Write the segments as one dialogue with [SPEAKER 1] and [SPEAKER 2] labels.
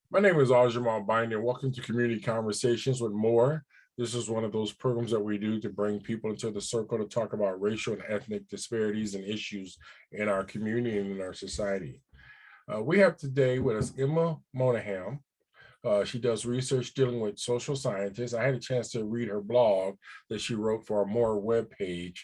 [SPEAKER 1] My name is Aljamal Binder, and welcome to Community Conversations with More. This is one of those programs that we do to bring people into the circle to talk about racial and ethnic disparities and issues in our community and in our society. We have today with us Emma Monahan. She does research dealing with social scientists. I had a chance to read her blog that she wrote for our More webpage.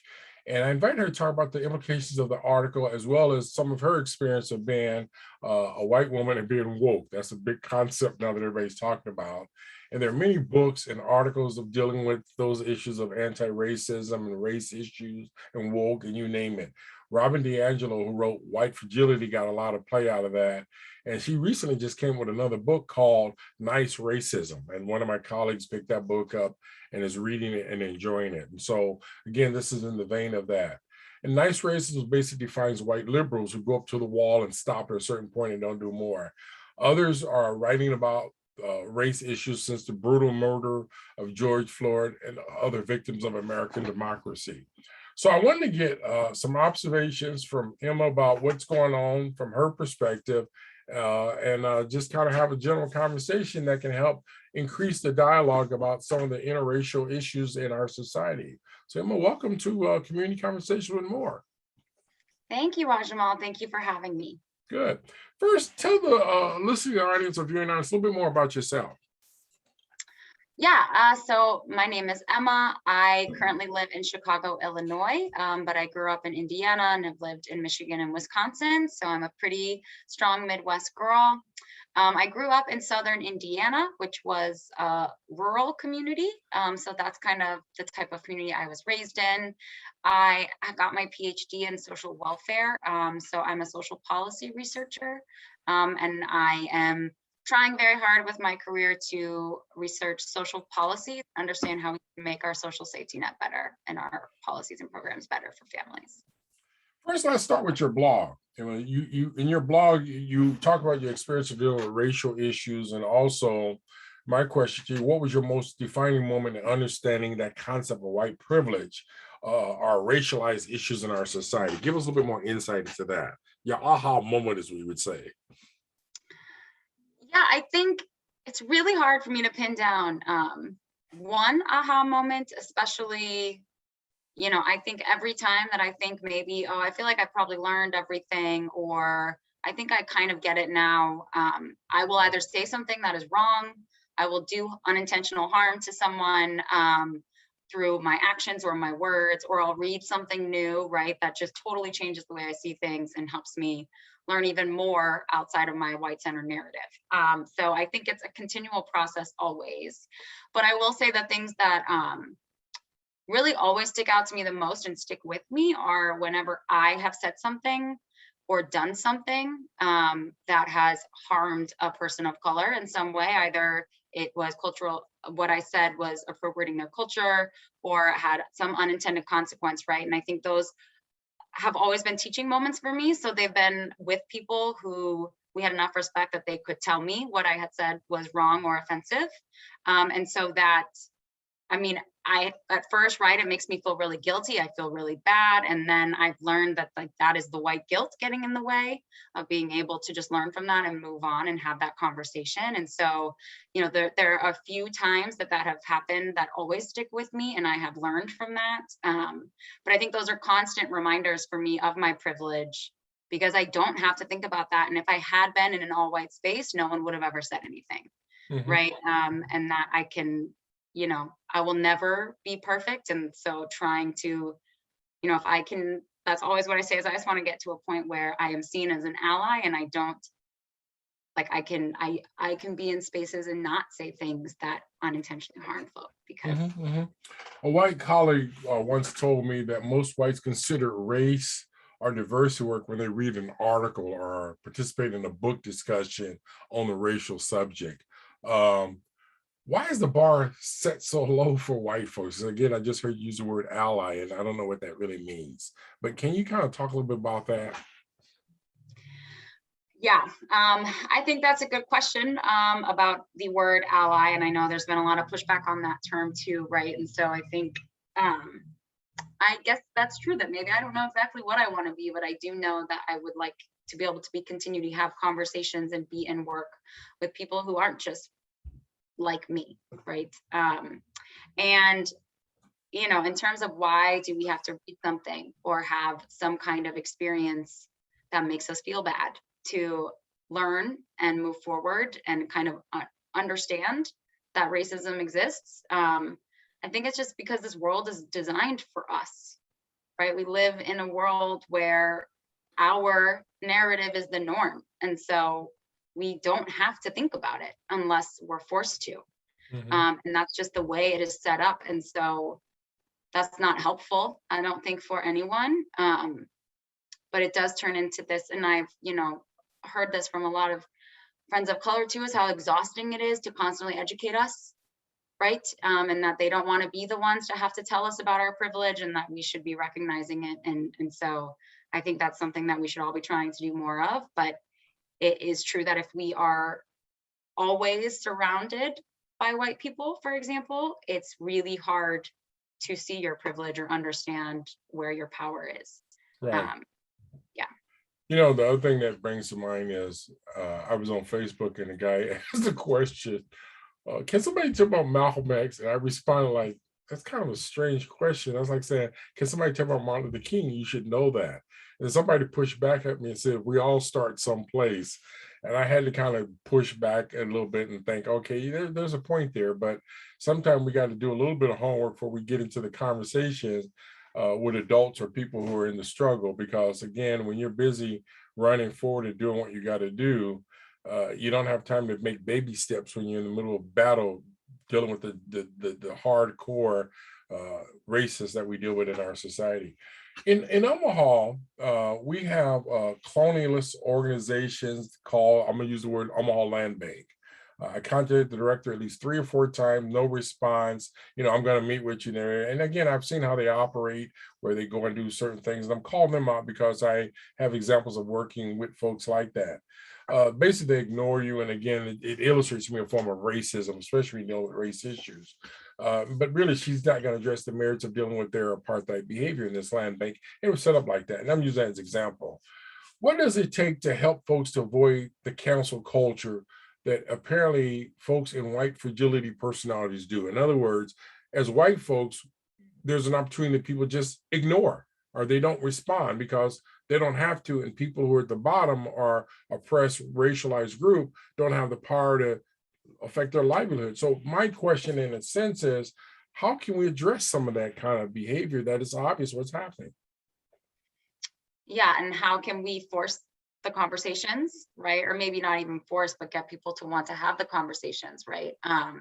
[SPEAKER 1] And I invited her to talk about the implications of the article, as well as some of her experience of being a white woman and being woke. That's a big concept now that everybody's talking about. And there are many books and articles of dealing with those issues of anti-racism and race issues and woke, and you name it. Robin DiAngelo, who wrote White Fragility, got a lot of play out of that. And she recently just came with another book called Nice Racism. And one of my colleagues picked that book up and is reading it and enjoying it. And so, again, this is in the vein of that. And nice racism basically defines white liberals who go up to the wall and stop at a certain point and don't do more. Others are writing about race issues since the brutal murder of George Floyd and other victims of American democracy. So I wanted to get some observations from Emma about what's going on from her perspective, and just kind of have a general conversation that can help increase the dialogue about some of the interracial issues in our society. So Emma, welcome to Community Conversation with More.
[SPEAKER 2] Thank you, Rajamal. Thank you for having me.
[SPEAKER 1] Good. First, tell the listening audience or viewing audience a little bit more about yourself.
[SPEAKER 2] So my name is Emma. I currently live in Chicago, Illinois, but I grew up in Indiana and have lived in Michigan and Wisconsin. So I'm a pretty strong Midwest girl. I grew up in Southern Indiana, which was a rural community. So that's kind of the type of community I was raised in. I got my PhD in social welfare. So I'm a social policy researcher, and I am trying very hard with my career to research social policy, understand how we can make our social safety net better and our policies and programs better for families.
[SPEAKER 1] First, let's start with your blog. You in your blog, you talk about your experience of dealing with racial issues, and also my question to you: what was your most defining moment in understanding that concept of white privilege, or racialized issues in our society? Give us a little bit more insight into that. Your aha moment, as we would say.
[SPEAKER 2] Yeah, I think it's really hard for me to pin down one aha moment, especially, I think every time that I think maybe, oh, I feel like I probably learned everything, or I think I kind of get it now. I will either say something that is wrong, I will do unintentional harm to someone through my actions or my words, or I'll read something new, right? That just totally changes the way I see things and helps me learn even more outside of my white centered narrative. So I think it's a continual process always. But I will say that things that really always stick out to me the most and stick with me are whenever I have said something or done something that has harmed a person of color in some way. Either it was cultural, what I said was appropriating their culture, or had some unintended consequence, right? And I think those have always been teaching moments for me. So they've been with people who we had enough respect that they could tell me what I had said was wrong or offensive. And so that, I at first, right, it makes me feel really guilty. I feel really bad. And then I've learned that that is the white guilt getting in the way of being able to just learn from that and move on and have that conversation. And so, there are a few times that have happened that always stick with me, and I have learned from that. But I think those are constant reminders for me of my privilege, because I don't have to think about that. And if I had been in an all white space, no one would have ever said anything. Mm-hmm. Right. And that I can, I will never be perfect. And so trying to, if I can, that's always what I say is I just want to get to a point where I am seen as an ally, and I don't, I can be in spaces and not say things that unintentionally harm folks. Because
[SPEAKER 1] a white colleague once told me that most whites consider race or diversity work when they read an article or participate in a book discussion on the racial subject. Why is the bar set so low for white folks? Again, I just heard you use the word ally, and I don't know what that really means. But can you kind of talk a little bit about that?
[SPEAKER 2] Yeah, I think that's a good question about the word ally. And I know there's been a lot of pushback on that term too, right? And so I think I guess that's true that maybe I don't know exactly what I want to be, but I do know that I would like to be able to be continue to have conversations and be and work with people who aren't just like me, right? And in terms of why do we have to read something or have some kind of experience that makes us feel bad to learn and move forward and kind of understand that racism exists? I think it's just because this world is designed for us, right? We live in a world where our narrative is the norm. And so we don't have to think about it unless we're forced to.
[SPEAKER 1] Mhm.
[SPEAKER 2] And that's just the way it is set up. And so that's not helpful, I don't think, for anyone. But it does turn into this, and I've, heard this from a lot of friends of color too, is how exhausting it is to constantly educate us, right? And that they don't want to be the ones to have to tell us about our privilege, and that we should be recognizing it. And so I think that's something that we should all be trying to do more of. But it is true that if we are always surrounded by white people, for example, it's really hard to see your privilege or understand where your power is.
[SPEAKER 1] Right.
[SPEAKER 2] Um, yeah.
[SPEAKER 1] The other thing that brings to mind is I was on Facebook and a guy asked a question, can somebody tell about Malcolm X? And I responded like, that's kind of a strange question. I was like saying, can somebody tell about Martin Luther King? You should know that. And somebody pushed back at me and said, we all start someplace. And I had to kind of push back a little bit and think, okay, there's a point there, but sometimes we got to do a little bit of homework before we get into the conversations with adults or people who are in the struggle. Because again, when you're busy running forward and doing what you got to do, you don't have time to make baby steps when you're in the middle of battle dealing with the hardcore racists that we deal with in our society. In Omaha, we have colonialist organizations called, I'm gonna use the word Omaha Land Bank. I contacted the director at least 3 or 4 times, no response. I'm going to meet with you there. And again, I've seen how they operate, where they go and do certain things. And I'm calling them out because I have examples of working with folks like that. Basically, they ignore you. And again, it illustrates to me a form of racism, especially when you deal with race issues. But really, she's not going to address the merits of dealing with their apartheid behavior in this land bank. It was set up like that. And I'm using that as an example. What does it take to help folks to avoid the cancel culture that apparently folks in white fragility personalities do? In other words, as white folks, there's an opportunity that people just ignore or they don't respond because they don't have to. And people who are at the bottom are oppressed, racialized group don't have the power to affect their livelihood. So my question in a sense is, how can we address some of that kind of behavior that is obvious what's happening?
[SPEAKER 2] Yeah. And how can we force the conversations, right? Or maybe not even force, but get people to want to have the conversations, right? I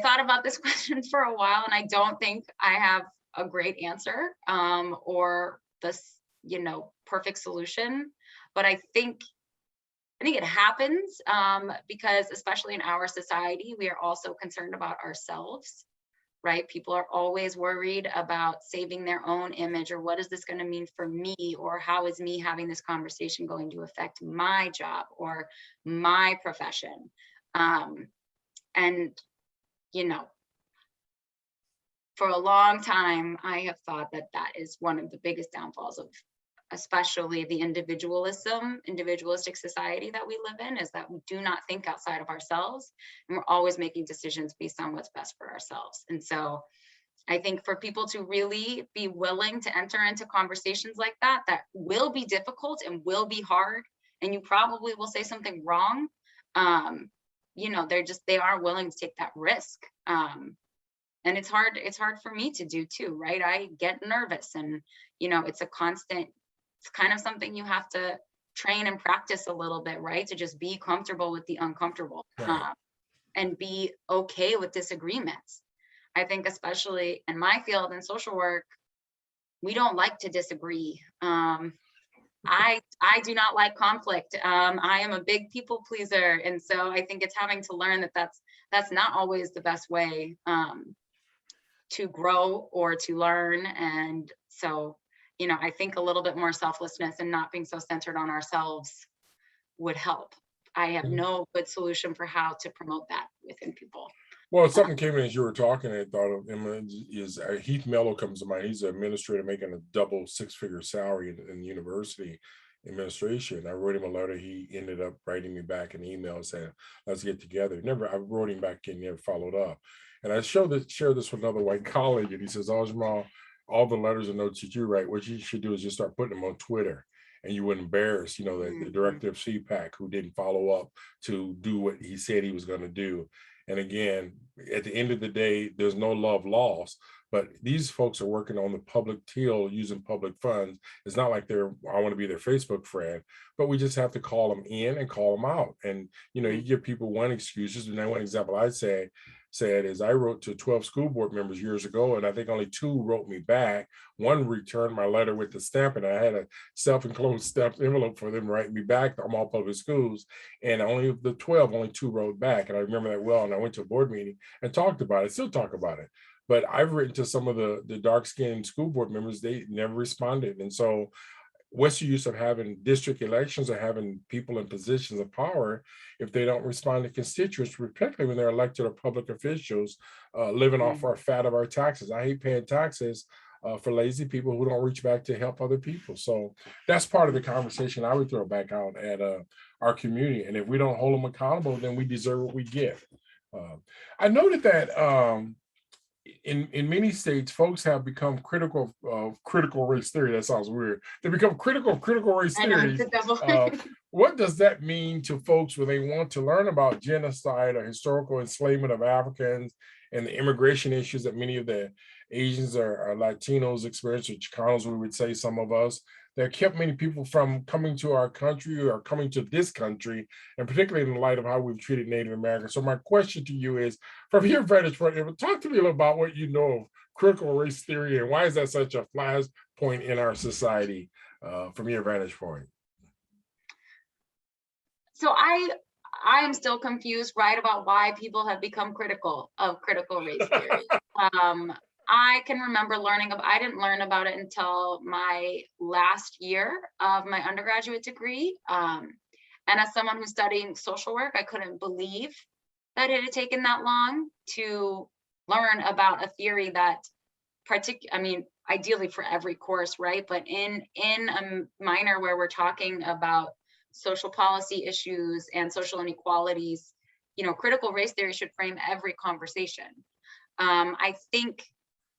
[SPEAKER 2] thought about this question for a while, and I don't think I have a great answer or this, perfect solution. But I think it happens because, especially in our society, we are also concerned about ourselves, right? People are always worried about saving their own image, or what is this going to mean for me, or how is me having this conversation going to affect my job or my profession? And, for a long time, I have thought that that is one of the biggest downfalls of especially the individualistic society that we live in, is that we do not think outside of ourselves, and we're always making decisions based on what's best for ourselves. And so I think for people to really be willing to enter into conversations like that, that will be difficult and will be hard, and you probably will say something wrong. They aren't willing to take that risk. And it's hard for me to do too, right? I get nervous, and it's a constant, it's kind of something you have to train and practice a little bit, right? To just be comfortable with the uncomfortable,
[SPEAKER 1] Right.
[SPEAKER 2] and be okay with disagreements. I think especially in my field in social work, we don't like to disagree. I do not like conflict. I am a big people pleaser, and so I think it's having to learn that that's not always the best way to grow or to learn. And so, I think a little bit more selflessness and not being so centered on ourselves would help. I have no good solution for how to promote that within people.
[SPEAKER 1] Well, something came in as you were talking, and I thought of him is Heath Mello comes to mind. He's an administrator making a double six-figure salary in university administration. I wrote him a letter. He ended up writing me back an email saying, "Let's get together." Never, I wrote him back and never followed up. And I shared this with another white colleague, and he says, "Oh, Jamal, all the letters and notes that you write, what you should do is just start putting them on Twitter." And you would embarrass, the
[SPEAKER 2] Mhm.
[SPEAKER 1] director of CPAC who didn't follow up to do what he said he was going to do. And again, at the end of the day, there's no love lost, but these folks are working on the public till using public funds. It's not like I want to be their Facebook friend, but we just have to call them in and call them out. And, you
[SPEAKER 2] Mhm.
[SPEAKER 1] give people one excuses. And then one example I'd said is I wrote to 12 school board members years ago, and I think only two wrote me back. One returned my letter with the stamp, and I had a self-enclosed stamped envelope for them to write me back. I'm all public schools, and only of the 12, only two wrote back. And I remember that well. And I went to a board meeting and talked about it, still talk about it. But I've written to some of the dark-skinned school board members, they never responded. And so what's the use of having district elections or having people in positions of power if they don't respond to constituents, particularly when they're elected or public officials living off our
[SPEAKER 2] Mhm.
[SPEAKER 1] fat of our taxes? I hate paying taxes for lazy people who don't reach back to help other people. So that's part of the conversation I would throw back out at our community. And if we don't hold them accountable, then we deserve what we get. Uh, I noted that in many states, folks have become critical of critical race theory. That sounds weird. They become critical of critical race
[SPEAKER 2] I know it's
[SPEAKER 1] theory.
[SPEAKER 2] a double.
[SPEAKER 1] Uh, what does that mean to folks when they want to learn about genocide or historical enslavement of Africans and the immigration issues that many of the Asians or Latinos experience, or Chicanos, we would say, some of us, that kept many people from coming to our country or coming to this country, and particularly in light of how we've treated Native Americans. So my question to you is, from your vantage point, talk to me a little about what you know of critical race theory and why is that such a flashpoint in our society from your vantage point?
[SPEAKER 2] So I am still confused, right, about why people have become critical of critical race theory. Um, I can remember I didn't learn about it until my last year of my undergraduate degree. And as someone who's studying social work, I couldn't believe that it had taken that long to learn about a theory that I mean, ideally for every course, right? But in a minor where we're talking about social policy issues and social inequalities, critical race theory should frame every conversation. I think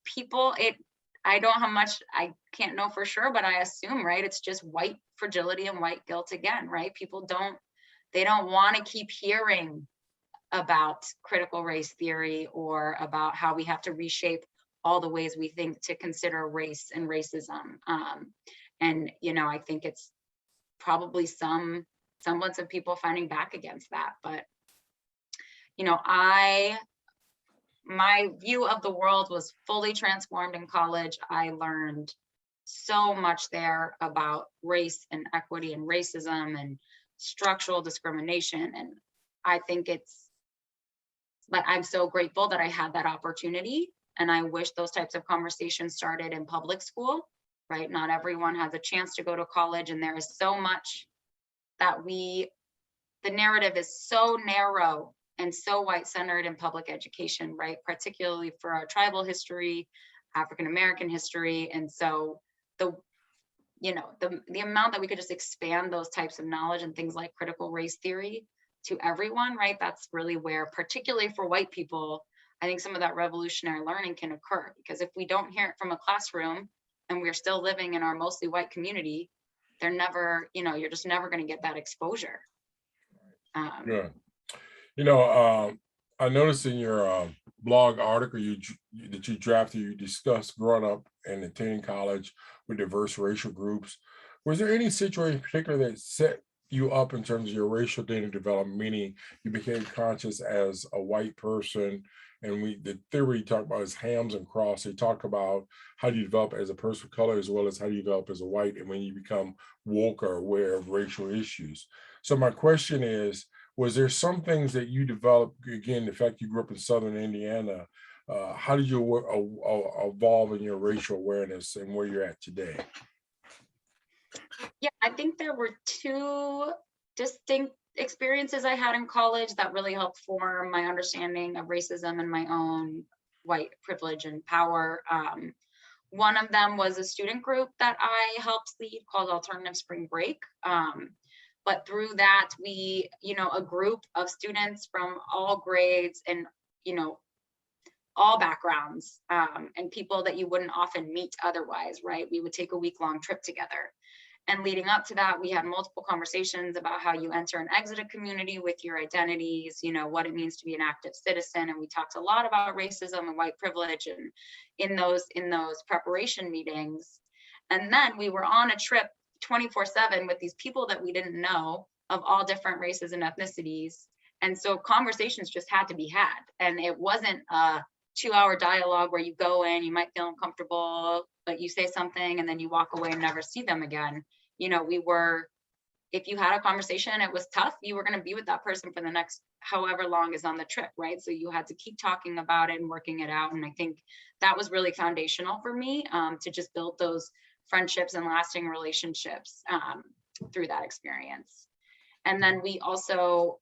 [SPEAKER 2] people it I don't how much I can't know for sure, but I assume, right, it's just white fragility and white guilt again, right? People don't want to keep hearing about critical race theory or about how we have to reshape all the ways we think to consider race and racism. And I think it's probably some semblance of people fighting back against that. But I my view of the world was fully transformed in college. I learned so much there about race and equity and racism and structural discrimination. And I think I'm so grateful that I had that opportunity. And I wish those types of conversations started in public school, right? Not everyone has a chance to go to college. And there is so much that the narrative is so narrow and so white centered in public education, right? Particularly for our tribal history, African American history. And so the the amount that we could just expand those types of knowledge and things like critical race theory to everyone, right? That's really where, particularly for white people, I think some of that revolutionary learning can occur. Because if we don't hear it from a classroom and we're still living in our mostly white community, you're just never going to get that exposure. Um,
[SPEAKER 1] Yeah. You know, I noticed in your blog article that you drafted, you discussed growing up and attending college with diverse racial groups. Was there any situation in particular that set you up in terms of your racial data development, meaning you became conscious as a white person? And the theory you talk about is hams and cross. You talk about how do you develop as a person of color as well as how do you develop as a white, and when you become woke or aware of racial issues. So my question is, was there some things that you developed, again, the fact you grew up in southern Indiana, how did you evolve in your racial awareness and where you're at today?
[SPEAKER 2] yeah, I think there were two distinct experiences I had in college that really helped form my understanding of racism and my own white privilege and power. One of them was a student group that I helped lead called Alternative Spring Break. But through that, we, a group of students from all grades and, all backgrounds, and people that you wouldn't often meet otherwise, right? We would take a week-long trip together. And leading up to that, we had multiple conversations about how you enter and exit a community with your identities, what it means to be an active citizen. And we talked a lot about racism and white privilege and in those preparation meetings. And then we were on a trip 24/7 with these people that we didn't know of all different races and ethnicities. And so conversations just had to be had. And it wasn't a 2-hour dialogue where you go in, you might feel uncomfortable, but you say something and then you walk away and never see them again. If you had a conversation, it was tough, you were going to be with that person for the next however long is on the trip, right? So you had to keep talking about it and working it out. And I think that was really foundational for me, to just build those friendships and lasting relationships through that experience. And then we also,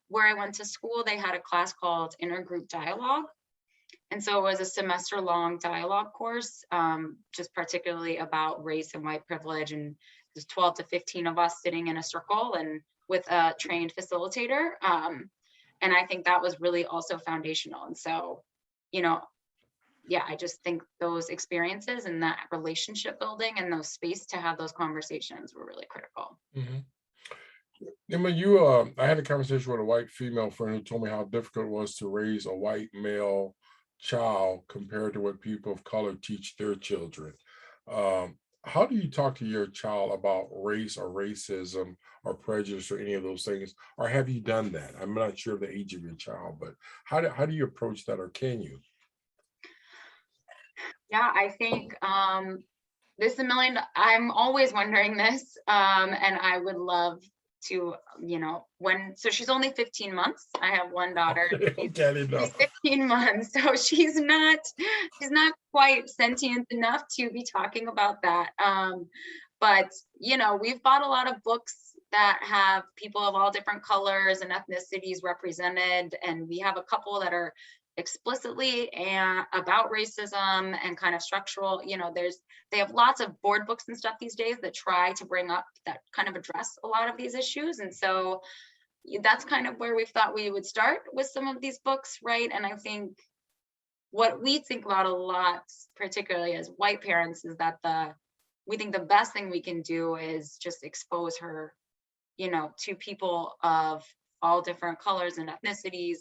[SPEAKER 2] where I went to school, they had a class called Intergroup Dialogue. And so it was a semester-long dialogue course, just particularly about race and white privilege. And there's 12 to 15 of us sitting in a circle and with a trained facilitator. And I think that was really also foundational. And so, I just think those experiences and that relationship building and those space to have those conversations were really critical.
[SPEAKER 1] Mm-hmm. Emma, I had a conversation with a white female friend who told me how difficult it was to raise a white male child compared to what people of color teach their children. How do you talk to your child about race or racism or prejudice or any of those things? Or have you done that? I'm not sure of the age of your child, but how do you approach that, or can you?
[SPEAKER 2] Yeah, I think I'm always wondering this, and I would love to, so she's only 15 months. I have one daughter. She's 15 months, so she's not quite sentient enough to be talking about that. But we've bought a lot of books that have people of all different colors and ethnicities represented, and we have a couple that are explicitly and about racism and kind of structural, they have lots of board books and stuff these days that try to bring up that kind of address a lot of these issues. And so that's kind of where we thought we would start with some of these books, right? And I think what we think about a lot, particularly as white parents, is that we think the best thing we can do is just expose her, to people of all different colors and ethnicities,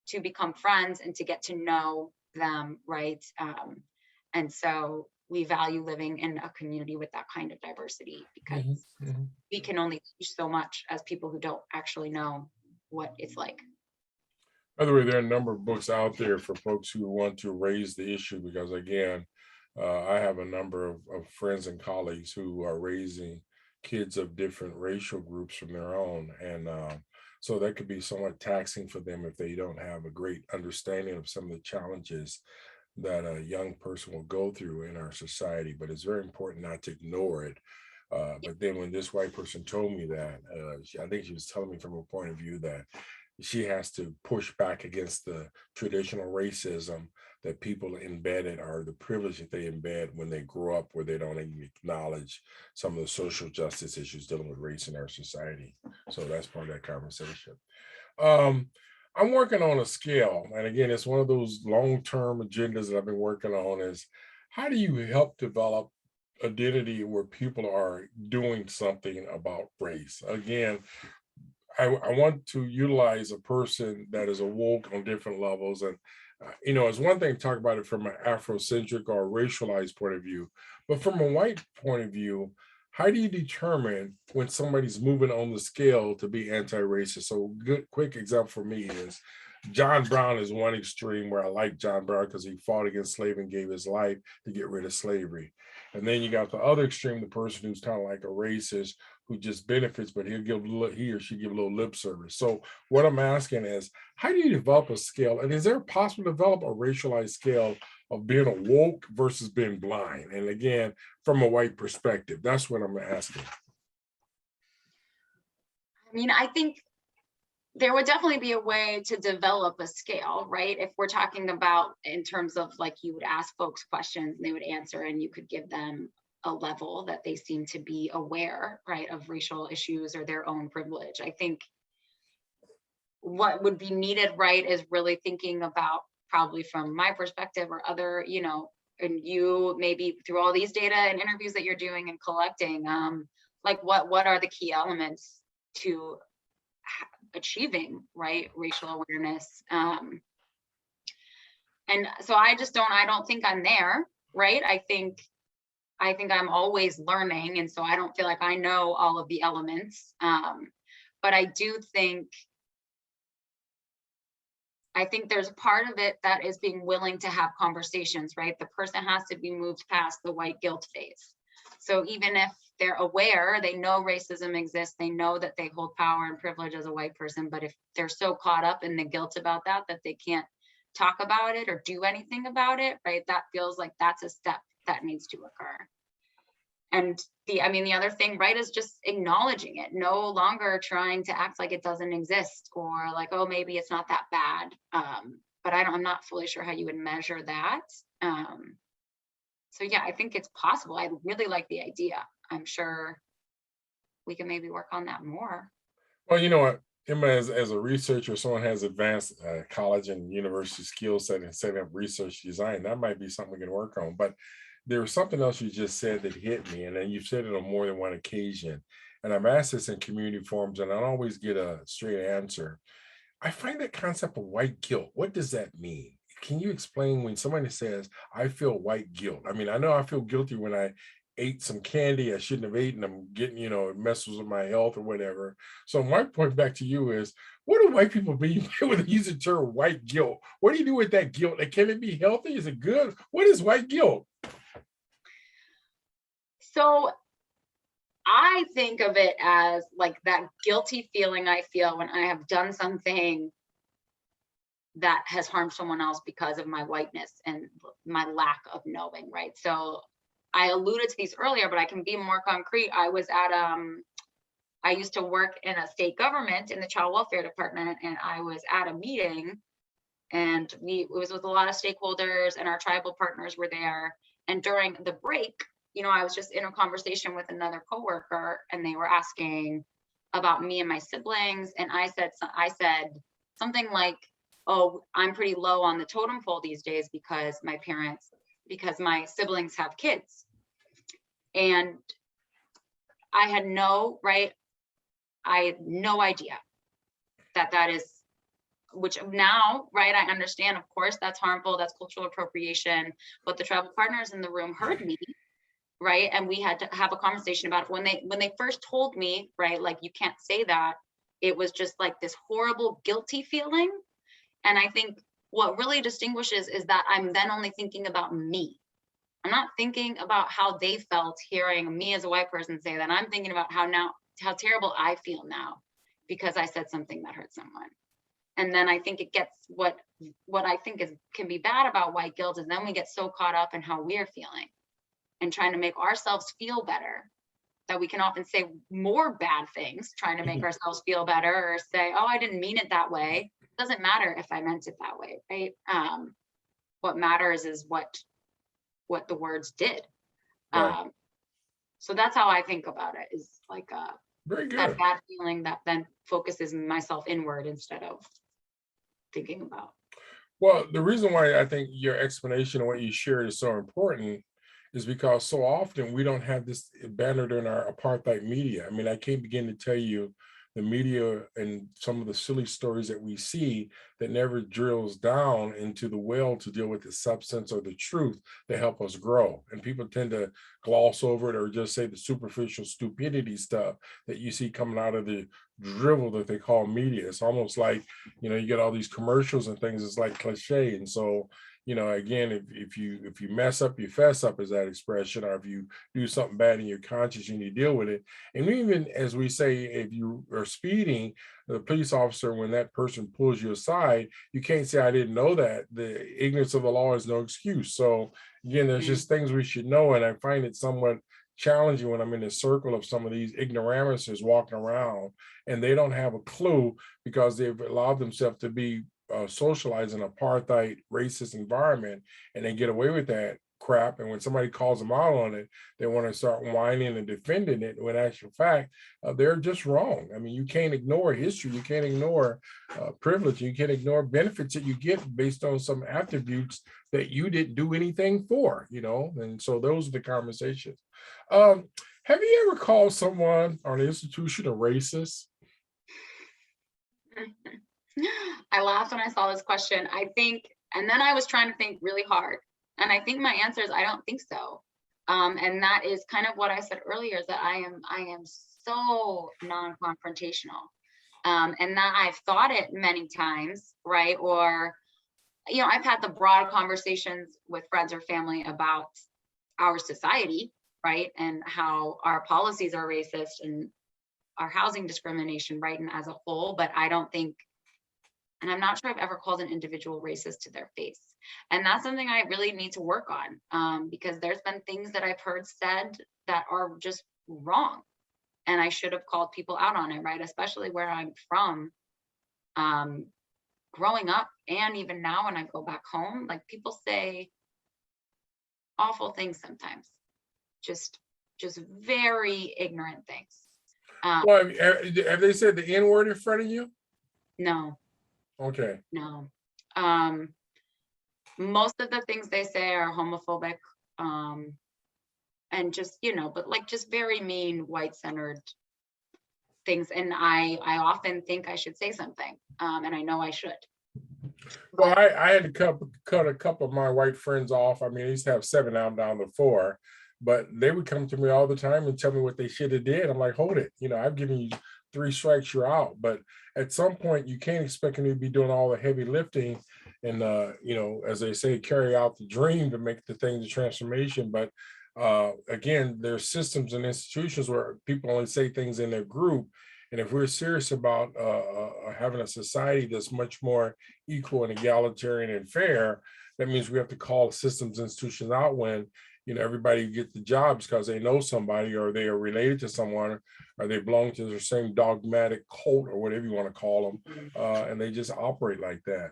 [SPEAKER 2] to become friends and to get to know them, right? And so we value living in a community with that kind of diversity, because we can only teach so much as people who don't actually know what it's like.
[SPEAKER 1] By the way, there are a number of books out there for folks who want to raise the issue, because again, I have a number of friends and colleagues who are raising kids of different racial groups from their own. And so that could be somewhat taxing for them if they don't have a great understanding of some of the challenges that a young person will go through in our society. But it's very important not to ignore it. But then when this white person told me that, I think she was telling me from a point of view that she has to push back against the traditional racism that people embedded, or the privilege that they embed when they grow up, where they don't even acknowledge some of the social justice issues dealing with race in our society. So that's part of that conversation. I'm working on a scale, and again, it's one of those long-term agendas that I've been working on, is how do you help develop identity where people are doing something about race? Again, I want to utilize a person that is awoke on different levels. And, it's one thing to talk about it from an Afrocentric or racialized point of view, but from a white point of view, how do you determine when somebody's moving on the scale to be anti-racist? So quick example for me is John Brown is one extreme, where I like John Brown because he fought against slavery and gave his life to get rid of slavery. And then you got the other extreme, the person who's kind of like a racist who just benefits, but he or she give a little lip service. So what I'm asking is, how do you develop a scale? And is there possible to develop a racialized scale of being awoke versus being blind? And again, from a white perspective, that's what I'm asking.
[SPEAKER 2] I mean, I think there would definitely be a way to develop a scale, right? If we're talking about in terms of like you would ask folks questions and they would answer and you could give them a level that they seem to be aware, right, of racial issues or their own privilege. I think what would be needed, right, is really thinking about, probably from my perspective or other, and you maybe through all these data and interviews that you're doing and collecting, like what are the key elements to achieving, right, racial awareness. And so I don't think I'm there, right? I think I'm always learning, and so I don't feel like I know all of the elements. But I think there's a part of it that is being willing to have conversations, right? The person has to be moved past the white guilt phase. So even if they're aware, they know racism exists, they know that they hold power and privilege as a white person, but if they're so caught up in the guilt about that they can't talk about it or do anything about it, right? That feels like that's a step that needs to occur. And the other thing, right, is just acknowledging it, no longer trying to act like it doesn't exist or like, oh, maybe it's not that bad. But I'm not fully sure how you would measure that. So yeah, I think it's possible. I really like the idea. I'm sure we can maybe work on that more.
[SPEAKER 1] Well, you know what, Emma, as a researcher, someone has advanced college and university skill set and setting up research design, that might be something we can work on. But there was something else you just said that hit me, and then you've said it on more than one occasion. And I've asked this in community forums, and I don't always get a straight answer. I find that concept of white guilt. What does that mean? Can you explain when somebody says, I feel white guilt? I mean, I know I feel guilty when I ate some candy I shouldn't have eaten. I'm getting, it messes with my health or whatever. So my point back to you is, what do white people mean when they use the term white guilt? What do you do with that guilt? Like, can it be healthy? Is it good? What is white guilt?
[SPEAKER 2] So I think of it as like that guilty feeling I feel when I have done something that has harmed someone else because of my whiteness and my lack of knowing, right? So I alluded to these earlier, but I can be more concrete. I used to work in a state government in the child welfare department, and I was at a meeting, and it was with a lot of stakeholders, and our tribal partners were there. And during the break, I was just in a conversation with another coworker, and they were asking about me and my siblings, and I said something like, "Oh, I'm pretty low on the totem pole these days because my siblings have kids." And I had no idea that is, which now, right, I understand, of course, that's harmful, that's cultural appropriation, but the tribal partners in the room heard me, right? And we had to have a conversation about it. When they first told me, right, like, you can't say that, it was just like this horrible guilty feeling. And I think what really distinguishes is that I'm then only thinking about me. I'm not thinking about how they felt hearing me as a white person say that. I'm thinking about how terrible I feel now because I said something that hurt someone. And then I think it gets what I think can be bad about white guilt is then we get so caught up in how we're feeling and trying to make ourselves feel better that we can often say more bad things trying to make ourselves feel better, or say, oh, I didn't mean it that way. It doesn't matter if I meant it that way, right? What matters is what the words did.
[SPEAKER 1] Right.
[SPEAKER 2] So that's how I think about it, is like
[SPEAKER 1] Very
[SPEAKER 2] that
[SPEAKER 1] good.
[SPEAKER 2] bad feeling that then focuses myself inward instead of thinking about.
[SPEAKER 1] Well, the reason why I think your explanation and what you shared is so important is because so often we don't have this bannered in our apartheid media. I mean, I can't begin to tell you the media and some of the silly stories that we see that never drills down into the well to deal with the substance or the truth that help us grow. And people tend to gloss over it or just say the superficial stupidity stuff that you see coming out of the drivel that they call media. It's almost like, you get all these commercials and things, it's like cliche. And so, again, if you mess up, you fess up, is that expression, or if you do something bad in your conscience, you need to deal with it. And even as we say, if you are speeding, the police officer, when that person pulls you aside, you can't say, I didn't know that. The ignorance of the law is no excuse. So again, there's just things we should know. And I find it somewhat challenging when I'm in the circle of some of these ignoramuses walking around, and they don't have a clue because they've allowed themselves to be socialized in an apartheid racist environment, and they get away with that crap. And when somebody calls them out on it, they want to start whining and defending it, when actual fact, they're just wrong. I mean, you can't ignore history, you can't ignore privilege, you can't ignore benefits that you get based on some attributes that you didn't do anything for, you know. And so those are the conversations. um have you ever called someone or an institution a racist?
[SPEAKER 2] I laughed when I saw this question. I think, and then I was trying to think really hard. And I think my answer is I don't think so. And that is kind of what I said earlier, is that I am so non-confrontational. And that I've thought it many times, right? Or, I've had the broad conversations with friends or family about our society, right? And how our policies are racist and our housing discrimination, right? And as a whole, but I don't think, and I'm not sure I've ever called an individual racist to their face. And that's something I really need to work on, because there's been things that I've heard said that are just wrong. And I should have called people out on it, right? Especially where I'm from. Growing up and even now when I go back home, like, people say awful things sometimes, just very ignorant things.
[SPEAKER 1] Well, have they said the N-word in front of you?
[SPEAKER 2] No,
[SPEAKER 1] Okay.
[SPEAKER 2] no. Most of the things they say are homophobic, and just, but like just very mean white centered things. And I often think I should say something, and I know I should.
[SPEAKER 1] Well, I had to cut a couple of my white friends off. I mean, I used to have 7 out down to 4, but they would come to me all the time and tell me what they should have did. I'm like, hold it, I've given you 3 strikes, you're out. But at some point, you can't expect them to be doing all the heavy lifting and as they say, carry out the dream to make the thing the transformation. But again, there's systems and institutions where people only say things in their group. And if we're serious about having a society that's much more equal and egalitarian and fair, that means we have to call systems institutions out when everybody get the jobs because they know somebody, or they are related to someone, or they belong to the same dogmatic cult, or whatever you want to call them, and they just operate like that.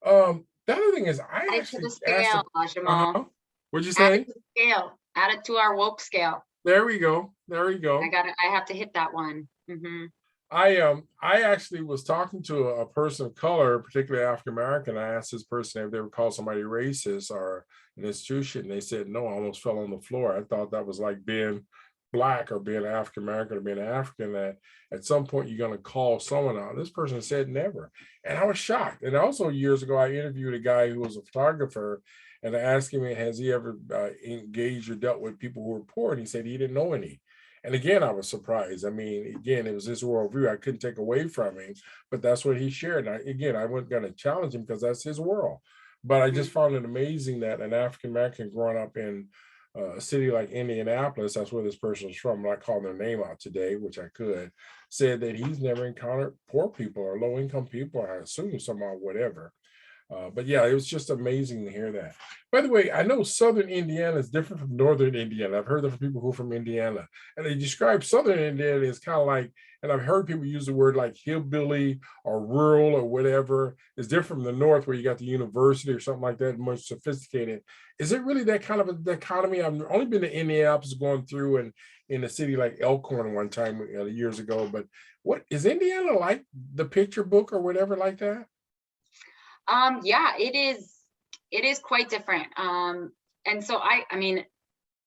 [SPEAKER 1] The other thing is, I
[SPEAKER 2] Add it to
[SPEAKER 1] actually
[SPEAKER 2] the
[SPEAKER 1] asked.
[SPEAKER 2] scale, Jamal.
[SPEAKER 1] What'd you
[SPEAKER 2] Add it
[SPEAKER 1] say?
[SPEAKER 2] to the scale. Add it to our woke scale.
[SPEAKER 1] There we go. There we go.
[SPEAKER 2] I have to hit that one.
[SPEAKER 1] I actually was talking to a person of color, particularly African American. I asked this person if they would call somebody racist or an institution. They said no. I almost fell on the floor. I thought that was like being Black or being African American or being African, that at some point you're going to call someone out. This person said never. And I was shocked. And also years ago, I interviewed a guy who was a photographer, and I asked him, has he ever engaged or dealt with people who were poor? And he said he didn't know any. And again, I was surprised. I mean, again, it was his worldview. I couldn't take away from him, but that's what he shared. And I wasn't going to challenge him because that's his world. But I just found it amazing that an African American growing up in a city like Indianapolis, that's where this person is from, I'm not calling their name out today, which I could, said that he's never encountered poor people or low income people, I assume somehow, whatever. But yeah, it was just amazing to hear that. By the way, I know Southern Indiana is different from Northern Indiana. I've heard that from people who are from Indiana, and they describe Southern Indiana as kind of like, and I've heard people use the word like hillbilly or rural or whatever. It's different from the North, where you got the university or something like that, much sophisticated. Is it really that kind of a dichotomy? I've only been to Indianapolis, going through and in a city like Elkhorn one time years ago. But what is Indiana like? The picture book or whatever like that?
[SPEAKER 2] Yeah, it is quite different. And so I mean,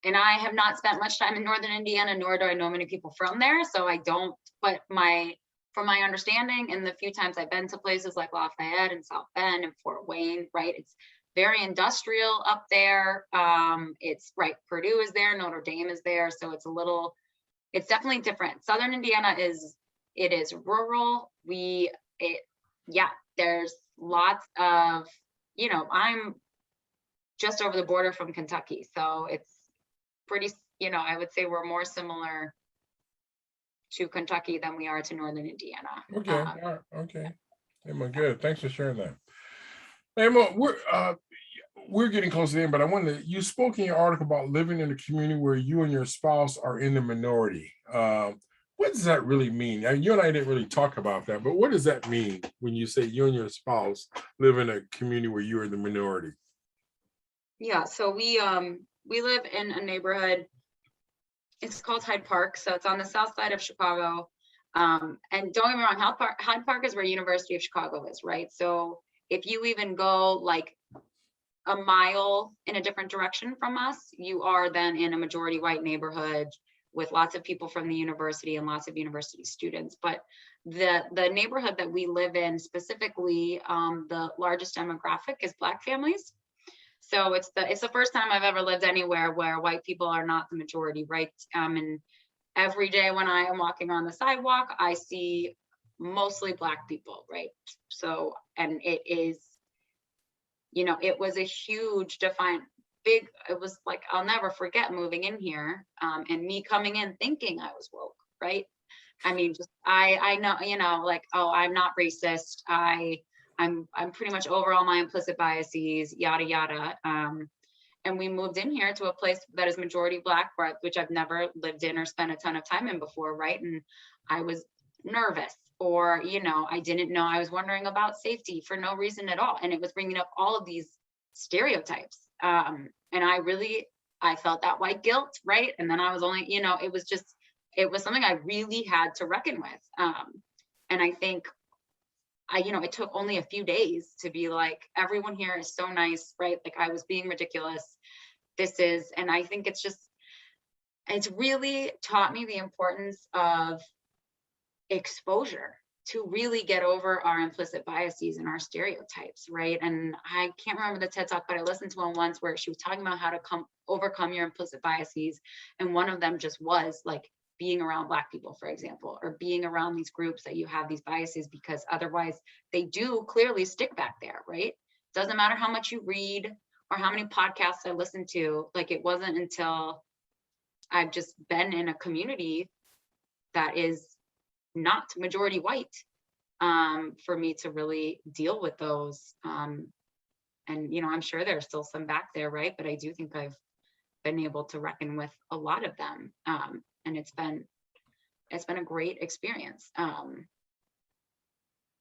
[SPEAKER 2] and I have not spent much time in Northern Indiana, nor do I know many people from there. So I don't, but from my understanding, and the few times I've been to places like Lafayette and South Bend and Fort Wayne, right? It's very industrial up there. It's right, Purdue is there, Notre Dame is there. So it's definitely different. Southern Indiana it is rural. Yeah, there's lots of, I'm just over the border from Kentucky. So it's pretty, I would say we're more similar to Kentucky than we are to Northern Indiana.
[SPEAKER 1] Okay. All right. Okay. Emma, good. Thanks for sharing that. Emma, we're getting close to the end, but I wanted to, you spoke in your article about living in a community where you and your spouse are in the minority. What does that really mean? You and I didn't really talk about that, but what does that mean when you say you and your spouse live in a community where you are the minority?
[SPEAKER 2] Yeah, so we live in a neighborhood. It's called Hyde Park, so it's on the south side of Chicago. And don't get me wrong, Hyde Park is where University of Chicago is, right? So if you even go like a mile in a different direction from us, you are then in a majority white neighborhood with lots of people from the university and lots of university students. But the neighborhood that we live in specifically, the largest demographic is Black families. So it's the first time I've ever lived anywhere where white people are not the majority, right? And every day when I am walking on the sidewalk, I see mostly Black people, right? So, and it is, it was a huge it was like, I'll never forget moving in here, and me coming in thinking I was woke, right? I mean, just, I know, like, oh, I'm not racist. I'm pretty much over all my implicit biases, yada, yada. And we moved in here to a place that is majority Black, which I've never lived in or spent a ton of time in before, right? And I was nervous, or, I didn't know, I was wondering about safety for no reason at all. And it was bringing up all of these stereotypes. And I felt that white guilt, right? And then I was only, it was something I really had to reckon with. And I think it took only a few days to be like, everyone here is so nice, right? Like, I was being ridiculous. And I think it's really taught me the importance of exposure to really get over our implicit biases and our stereotypes, right? And I can't remember the TED Talk, but I listened to one once where she was talking about how to overcome your implicit biases. And one of them just was like, being around Black people, for example, or being around these groups that you have these biases, because otherwise they do clearly stick back there, right? Doesn't matter how much you read or how many podcasts I listen to. Like, it wasn't until I've just been in a community that is not majority white, for me to really deal with those. And, I'm sure there's still some back there, right? But I do think I've been able to reckon with a lot of them. And it's been a great experience.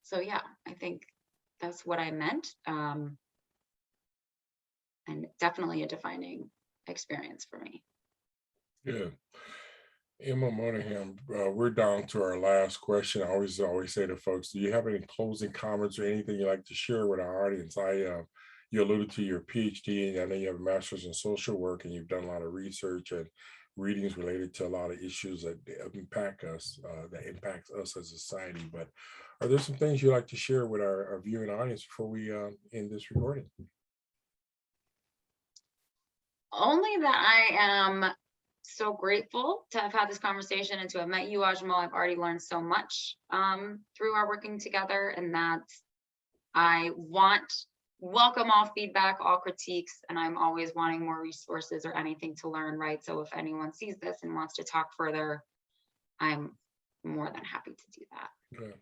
[SPEAKER 2] So yeah, I think that's what I meant. And definitely a defining experience for me.
[SPEAKER 1] Yeah. Emma Monahan, we're down to our last question. I always say to folks, do you have any closing comments or anything you'd like to share with our audience? You alluded to your PhD, and I know you have a master's in social work, and you've done a lot of research and readings related to a lot of issues that impact us, that impacts us as a society. But are there some things you'd like to share with our viewing audience before we end this recording?
[SPEAKER 2] Only that I am so grateful to have had this conversation and to have met you, Ajmal. I've already learned so much through our working together, and that I welcome all feedback, all critiques, and I'm always wanting more resources or anything to learn, right? So if anyone sees this and wants to talk further, I'm more than happy to do that.
[SPEAKER 1] Yeah.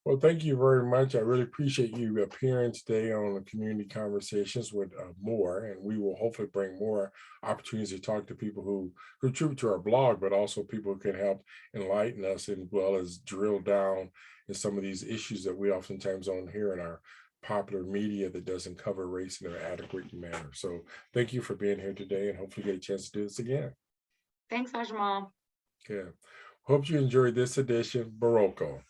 [SPEAKER 1] Well, thank you very much. I really appreciate you appearing today on the Community Conversations with more, and we will hopefully bring more opportunities to talk to people who contribute to our blog, but also people who can help enlighten us as well as drill down in some of these issues that we oftentimes don't hear in our popular media that doesn't cover race in an adequate manner. So thank you for being here today, and hopefully get a chance to do this again.
[SPEAKER 2] Thanks, Ajmal.
[SPEAKER 1] Okay. Hope you enjoyed this edition. Barocco.